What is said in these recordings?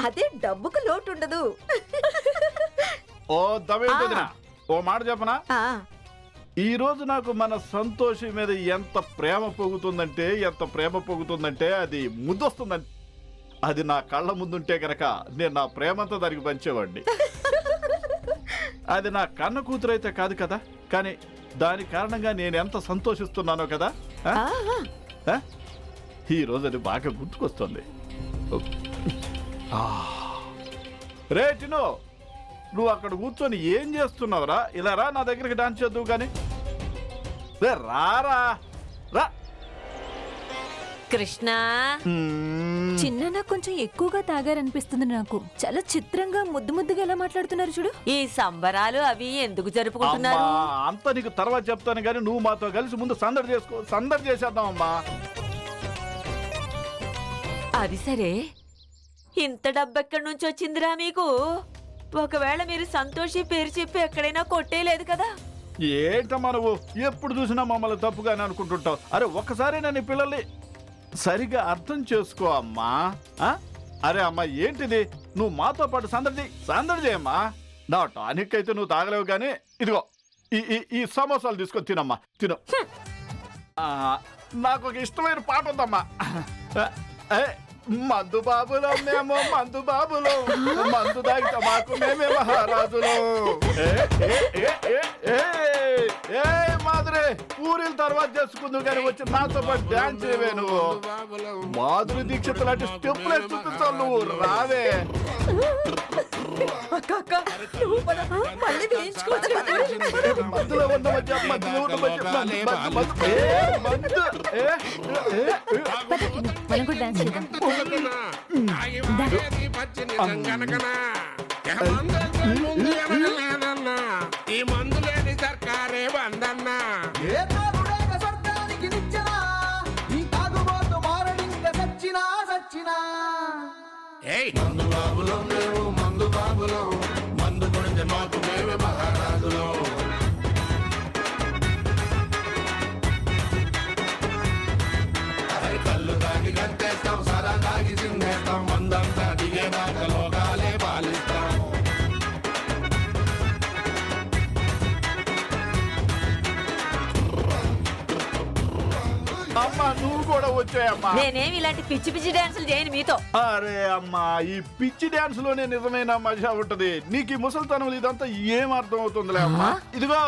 అదే డబ్బుకు లోటు ఉండదు. ఓ దవేదినా, ఓ మాట చెప్పనా? ఆ, ఈ రోజు నాకు మన సంతోషి మీద ఎంత ప్రేమ పొగుతుందంటే అది ముద్దొస్తుందంటే అది నా కళ్ళ ముందుంటే గనక నేను నా ప్రేమంతా దానికి పంచేవాడిని. అది నా కన్న కూతురైతే కాదు కదా, కానీ దాని కారణంగా నేను ఎంత సంతోషిస్తున్నానో కదా. ఈ రోజు అది బాగా గుర్తుకొస్తుంది. రే టినో, నువ్వు అక్కడ కూర్చొని ఏం చేస్తున్నావురా? ఇలా రా, నా దగ్గరికి డాన్స్ చేద్దువు కానీ. రారా రా. కృష్ణ, చిన్న కొంచెం ఎక్కువగా తాగారనిపిస్తుంది నాకు. చాలా చిత్రంగా ముద్దుగా ఎలా మాట్లాడుతున్నారు చూడు. ఈ సంబరాలు అవి ఎందుకు జరుపుకుంటున్నారు? అంతా నీకు తర్వాత చెప్తాను కానీ నువ్వు మాతో కలిసి ముందు సందడి చేసేద్దాం అమ్మా. అది సరే, ఇంత డబ్బెక్కడి నుంచి వచ్చిందిరా మీకు? ఒకవేళ మీరు సంతోషి పేరు చెప్పి ఎక్కడైనా కొట్టేయలేదు కదా? ఏంటమ్మా నువ్వు ఎప్పుడు చూసినా మమ్మల్ని తప్పుగానే అనుకుంటుంటావు. అరే ఒక్కసారి నేను పిల్లల్ని సరిగా అర్థం చేసుకో అమ్మా. అరే అమ్మా, ఏంటిది? నువ్వు మాతో పాటు సందడి చేయమ్మా. నా టానిక్ అయితే నువ్వు తాగలేవు కానీ ఇదిగో ఈ సమోసాలు తీసుకొని తినమ్మా, తిను. నాకు ఒక ఇష్టమైన పాట ఉందమ్మా. మందు బాబులో మేము, మందు బాబులో, మందు దాగితే మాకు మేమే మహారాజులో. మాధురి, ఊరిల తర్వాత చేసుకుందు కానీ వచ్చి నాతో పాటు డాన్స్ చేయవే నువ్వు. మాధురి దీక్షిత్ లాంటి స్టెప్పులు వేసుకుంటావు నువ్వు. రావే. మధ్యలో ఉన్న మధ్య మధ్యలో ఉన్న మధ్య మనం కూడా డాన్స్ చేద్దాం. ఈ మందు లేని సర్కారే బందన్నా. స్వర్గానికి నిచ్చెనా, ఈ తాగుబోతు మారడింగ సచ్చినా సచ్చినా. మందు బాబులో మేము, మందు బాబులో, మందు కొడితే మాకు మేమే మహారాజులో. కళ్ళు తాగి గంతేస్తాం, సరా తాగి సిందేస్తాం, మందంతా దిగేదాకా లోకాలే పాలిస్తాం. అమ్మా నువ్వు కూడా వచ్చాయమ్మా. నేనేమి ఇలాంటి పిచ్చి పిచ్చి డాన్సులు చేయను మీతో. అరే అమ్మా, ఈ పిచ్చి డాన్స్ లోనే నిజమైన మజా ఉంటది. నీకు ఈ ముసలితనం ఇదంతా ఏం అర్థం అవుతుందిలే అమ్మా. ఇదిగో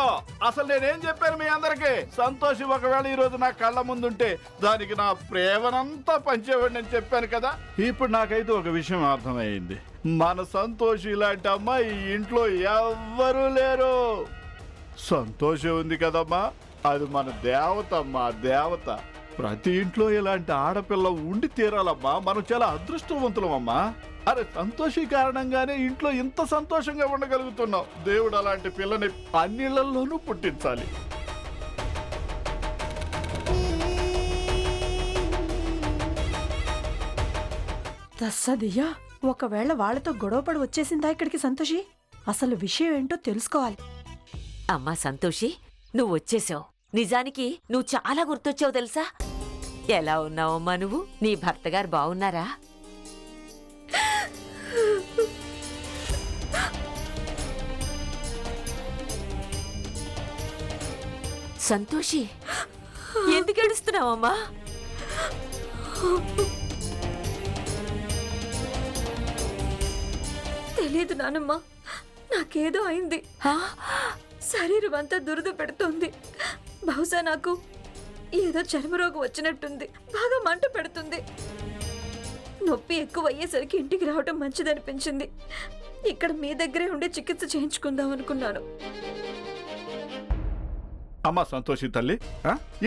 అసలు నేనేం చెప్పాను మీ అందరికి? సంతోషి ఒకవేళ ఈ రోజు నా కళ్ళ ముందుంటే దానికి నా ప్రేమనంతా పంచేవాడిని అని చెప్పాను కదా. ఇప్పుడు నాకైతే ఒక విషయం అర్థమైంది. మన సంతోషి ఇలాంటి అమ్మాయి ఈ ఇంట్లో ఎవ్వరూ లేరు. సంతోషం ఉంది కదమ్మా, అది మన దేవత అమ్మా, దేవత. ప్రతి ఇంట్లో ఇలాంటి ఆడపిల్ల ఉండి తీరాలమ్మా. మనం చాలా అదృష్టవంతులమమ్మా. అరే సంతోషి కారణంగానే ఇంట్లో ఇంత సంతోషంగా ఉండగలుగుతున్నాం. దేవుడు అలాంటి పిల్లని అన్నిళ్లలోనూ పుట్టించాలి. తస్సదియ్యా, ఒకవేళ వాళ్ళతో గొడవపడి వచ్చేసిందా ఇక్కడికి సంతోషి? అసలు విషయం ఏంటో తెలుసుకోవాలి. అమ్మా సంతోషి, నువ్వు వచ్చేసావు. నిజానికి నువ్వు చాలా గుర్తొచ్చావు తెలుసా? ఎలా ఉన్నావమ్మా నువ్వు? నీ భర్త గారు బాగున్నారా? సంతోషి, ఎందుకు ఏడుస్తున్నావమ్మా? తెలియదు నానమ్మా, నాకేదో అయింది. శరీరం అంతా దురద పెడుతోంది. బహుశా నాకు ఏదో చర్మరోగం వచ్చినట్టుంది. బాగా మంట పెడుతుంది. నొప్పి ఎక్కువ అయ్యేసరికి ఇంటికి రావటం మంచిదనిపించింది. ఇక్కడ మీ దగ్గరే ఉండి చికిత్స చేయించుకుందాం అనుకున్నాను. అమ్మా సంతోషి తల్లి,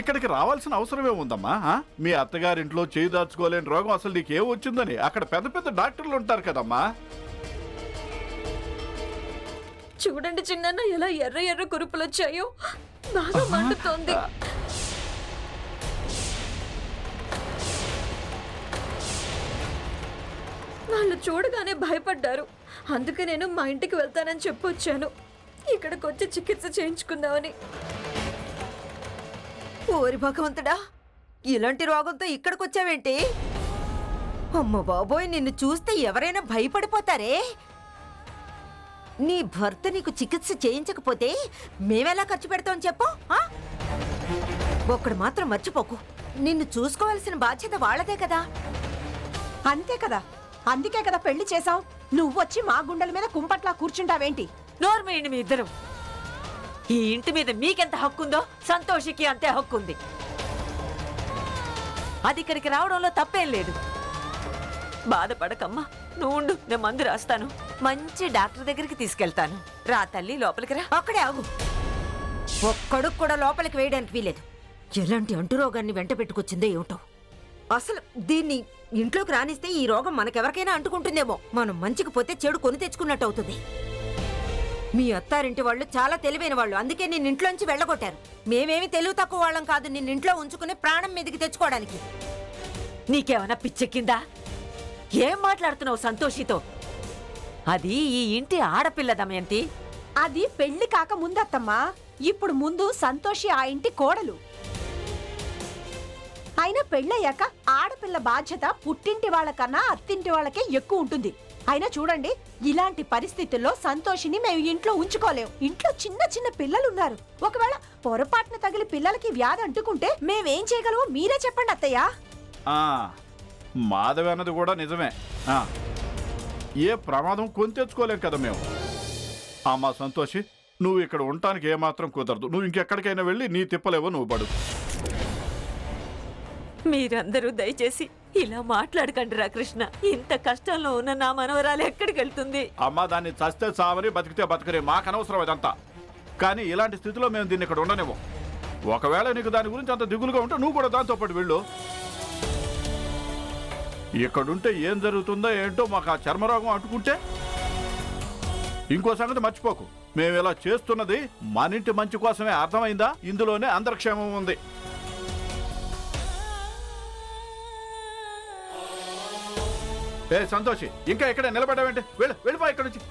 ఇక్కడికి రావాల్సిన అవసరమే ఉందమ్మా. మీ అత్తగారింట్లో చేయి దాచుకోలేని రోగం అసలు నీకేం వచ్చిందని అక్కడ పెద్ద పెద్ద డాక్టర్లు ఉంటారు కదమ్మా. చూడండి చిన్న, ఎలా ఎర్ర ఎర్ర కురుపులు వచ్చాయో. బాగా మండుతోంది. వాళ్ళు చూడగానే భయపడ్డారు. అందుకే నేను మా ఇంటికి వెళ్తానని చెప్పొచ్చాను. ఇక్కడికి వచ్చి చికిత్స చేయించుకుందామని. ఓరి భగవంతుడా, ఇలాంటి రోగంతో ఇక్కడికి వచ్చావేంటి? అమ్మ బాబోయ్, నిన్ను చూస్తే ఎవరైనా భయపడిపోతారే. నీ భర్త నీకు చికిత్స చేయించకపోతే మేమెలా ఖర్చు పెడతాం చెప్పు? ఒక్కడు మాత్రం మర్చిపోకు, నిన్ను చూసుకోవాల్సిన బాధ్యత వాళ్ళదే కదా. అంతే కదా, అందుకే కదా పెళ్లి చేశాం. నువ్వొచ్చి మా గుండెల మీద కుంపట్లా కూర్చుంటావేంటి? నోర్మేయండి మీ ఇద్దరు. ఈ ఇంటి మీద మీకెంత హక్కుందో సంతోషికి అంతే హక్కుంది. అది ఇక్కడికి రావడంలో తప్పేం లేదు. బాధపడకమ్మా, నువ్వు ఉండు, నేను మందు రాస్తాను. మంచి డాక్టర్ దగ్గరికి తీసుకెళ్తాను. రా తల్లి, లోపలికి రా. అక్కడే ఆగు. ఒక్కడు కూడా లోపలికి వేయడానికి వీలేదు. ఎలాంటి అంటురోగాన్ని వెంట పెట్టుకొచ్చిందో ఏమిటో. అసలు దీన్ని ఇంట్లోకి రానిస్తే ఈ రోగం మనకెవరికైనా అంటుకుంటుందేమో. మనం మంచికి పోతే చెడు కొని తెచ్చుకున్నట్టు అవుతుంది. మీ అత్తారింటి వాళ్ళు చాలా తెలివైన వాళ్ళు, అందుకే నిన్ను ఇంట్లోంచి వెళ్ళగొట్టారు. మేమేమి తెలివి తక్కువ వాళ్ళం కాదు నిన్ను ఇంట్లో ఉంచుకుని ప్రాణం మీదకి తెచ్చుకోవడానికి. నీకేమన్నా పిచ్చెక్కిందా? ఏం మాట్లాడుతున్నావు సంతోషితో? అది ఈ ఇంటి ఆడపిల్ల దమయంతి. అది పెళ్లి కాక ముందత్తమ్మా. ఇప్పుడు ముందు సంతోషి ఆ ఇంటి కోడలు. అయినా పెళ్ళయ్యాక ఆడపిల్ల బాధ్యత పుట్టింటి వాళ్ళకన్నా అత్తింటి వాళ్ళకే ఎక్కువ ఉంటుంది. అయినా చూడండి, ఇలాంటి పరిస్థితుల్లో సంతోషిని మేము ఇంట్లో ఉంచుకోలేం. ఇంట్లో చిన్న చిన్న పిల్లలున్నారు. ఒకవేళ పొరపాటున తగిలి పిల్లలకి వ్యాధి అంటుకుంటే మేమేం చేయగలమో మీరే చెప్పండి అత్తయ్య. మాధవి అన్నది కూడా నిజమే. ఏ ప్రమాదం కొని తెచ్చుకోలేం కదా మేము. అమ్మా సంతోషి, నువ్వు ఇక్కడ ఉండటానికి ఏమాత్రం కుదరదు. నువ్వు ఇంకెక్కడికైనా వెళ్ళి నీ తిప్పలేవో నువ్వు పడు. మీరందరూ దయచేసి ఇలా మాట్లాడకండి రా కృష్ణ. ఇంత కష్టంలో ఉన్న నా మనవరాలు ఎక్కడికి వెళ్తుంది? అమ్మా, దాన్ని చస్తే చావని, బతికితే బతకరే, మాకు అనవసరం ఇదంతా. కానీ ఇలాంటి స్థితిలో మేము దీన్ని ఇక్కడ ఉండనివ్వం. ఒకవేళ నీకు దాని గురించి అంత దిగులుగా ఉంటే నువ్వు కూడా దాంతో పాటు వెళ్ళు. ఇక్కడుంటే ఏం జరుగుతుందో ఏంటో మాకు ఆ చర్మరోగం అంటుకుంటే. ఇంకో సంగతి మర్చిపోకు, మేము ఇలా చేస్తున్నది మన ఇంటి మంచి కోసమే, అర్థమైందా? ఇందులోనే అందరి క్షేమం ఉంది. ఏ సంతోషి, ఇంకా ఇక్కడ నిలబడ్డావేంటి? వెళ్ళిపో ఇక్కడ నుంచి.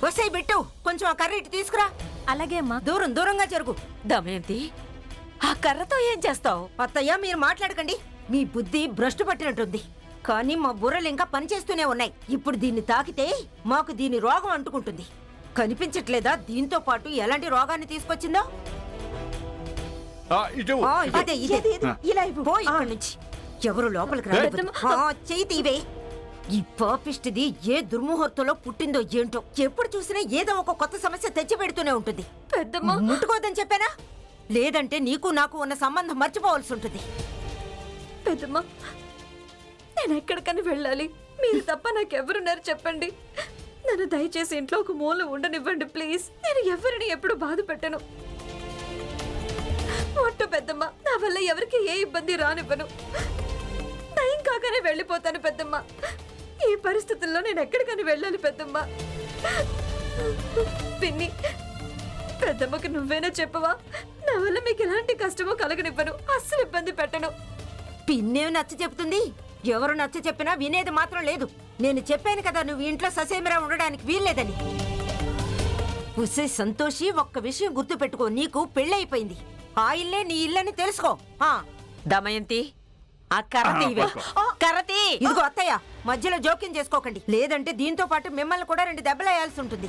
వస్తాయి బిట్టు, కొంచెం ఆ కర్ర ఇటు తీసుకురా. అలాగే అమ్మా. దూరం దూరంగా జరుగు. దమయంతి, ఆ కర్రతో ఏం చేస్తావు? అత్తయ్య, మీరు మాట్లాడకండి. మీ బుద్ధి భ్రష్టు పట్టినట్టుంది. కానీ మా బుర్రలు ఇంకా పనిచేస్తూనే ఉన్నాయి. ఇప్పుడు దీన్ని తాకితే మాకు దీని రోగం అంటుకుంటుంది. కనిపించట్లేదా దీంతో పాటు ఎలాంటి రోగాన్ని తీసుకొచ్చిందో? ఇటు ఇదే ఇదే. ఇలా ఇవ్వు. పో ఇక్కడి నుంచి. ఎవరు లోపలికి రావద్దు. చెయ్యి తీవే. ఈ పాపిష్టిది ఏ దుర్ముహూర్తంలో పుట్టిందో ఏంటో. ఎప్పుడు చూసినా ఏదో ఒక కొత్త సమస్య తెచ్చి పెడుతూనే ఉంటుంది. పెద్దమ్మ, ముట్టుకోదని చెప్పానా? లేదంటే నీకు నాకు ఉన్న సంబంధం మర్చిపోవాల్సి ఉంటుంది. పెద్దమ్మ, నేను ఎక్కడికని వెళ్ళాలి? మీరు తప్ప నాకెవరున్నారు చెప్పండి. నన్ను దయచేసి ఇంట్లో ఒక మూల ఉండనివ్వండి ప్లీజ్. నేను ఎవరిని ఎప్పుడు బాధ పెట్టను. ఒట్టు పెద్దమ్మ, నా వల్ల ఎవరికి ఏ ఇబ్బంది రానివ్వను. నయం కాకనే వెళ్ళిపోతాను పెద్దమ్మ. ఈ పరిస్థితుల్లో నేను ఎక్కడికని వెళ్ళాలి పెద్దమ్మ? పిన్ని, పెద్దమ్మకి నువ్వేనా చెప్పవా? నా వల్ల మీకు ఎలాంటి కష్టమో కలగనివ్వను, అస్సలు ఇబ్బంది పెట్టను. పిన్నేం నచ్చ చెప్తుంది? ఎవరు నచ్చ చెప్పినా వినేది మాత్రం లేదు. నేను చెప్పాను కదా నువ్వు ఇంట్లో ససేమిరా ఉండడానికి వీల్లేదని. ఉసే సంతోషి, ఒక్క విషయం గుర్తు పెట్టుకో, నీకు పెళ్ళైపోయింది. ఆ ఇల్లే నీ ఇల్లని తెలుసుకో. దమయంతి, ఆ కర్ర తీవే. కర్ర తీ. ఇదిగో అత్తయ్య, మధ్యలో జోక్యం చేసుకోకండి. లేదంటే దీంతో పాటు మిమ్మల్ని కూడా 2 దెబ్బలేయాల్సి ఉంటుంది.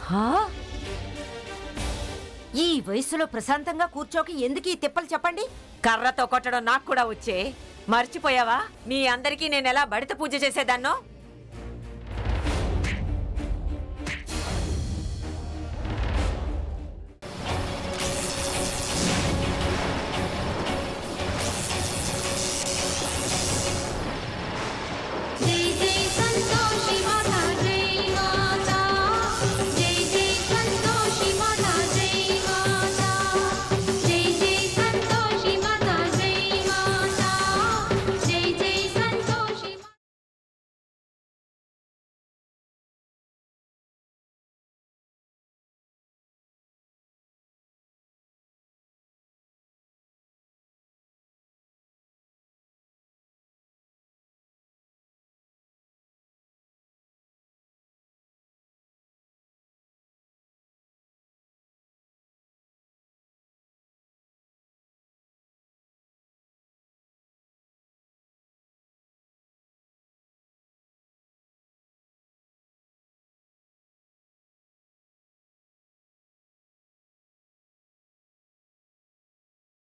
ఈ వయసులో ప్రశాంతంగా కూర్చోకి ఎందుకు ఈ తిప్పలు చెప్పండి? కర్రతో కొట్టడం నాకు కూడా వచ్చే. మర్చిపోయావా? మీ అందరికీ నేను ఎలా బడిత పూజ చేసేదాన్నో?